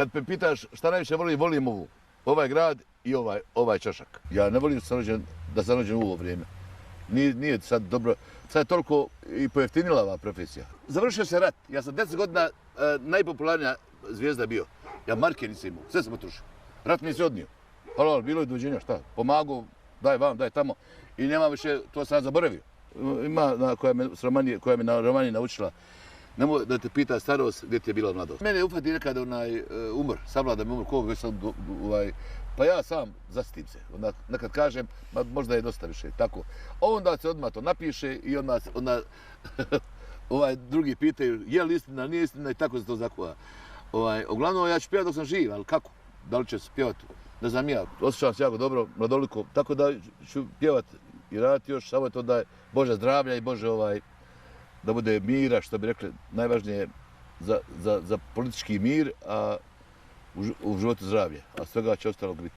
Kad me pitaš šta najviše volim ovaj grad i ovaj čošak. Ja ne volim da sam rođen u ovo vrijeme. Nije sad dobro, sad je toliko i pojeftinila ova profesija. Završio se rat, ja sam 10 godina najpopularnija zvijezda bio. Ja marke nisam imao, sve sam potrošio. Rat mi se odnio. Halo, bilo je dođenja, šta? Pomagao, daj vam, daj tamo. I nema više, to sam zaboravio. Ima koja me na Romaniji naučila. Nemoj da te pita starost gdje ti je bila mladost. Mene ufati nekad umor, savlada me umor, koga sam, pa ja sam zastim se. Nekad kažem, možda je dosta više, tako. Onda se odmah to napiše i onda drugi pitaju je li istina, nije istina i tako se to zakuva. Uglavnom ja ću pjevati dok sam živ, ali kako? Da li će se pjevati? Ne znam ja. Osjećam se jako dobro, mladoliko, tako da ću pjevati i raditi još, samo je to da je Bože zdravlja i Bože da bude mira, što bi rekli, najvažnije je za politički mir, a u životu zdravlje, a svega će ostalo biti.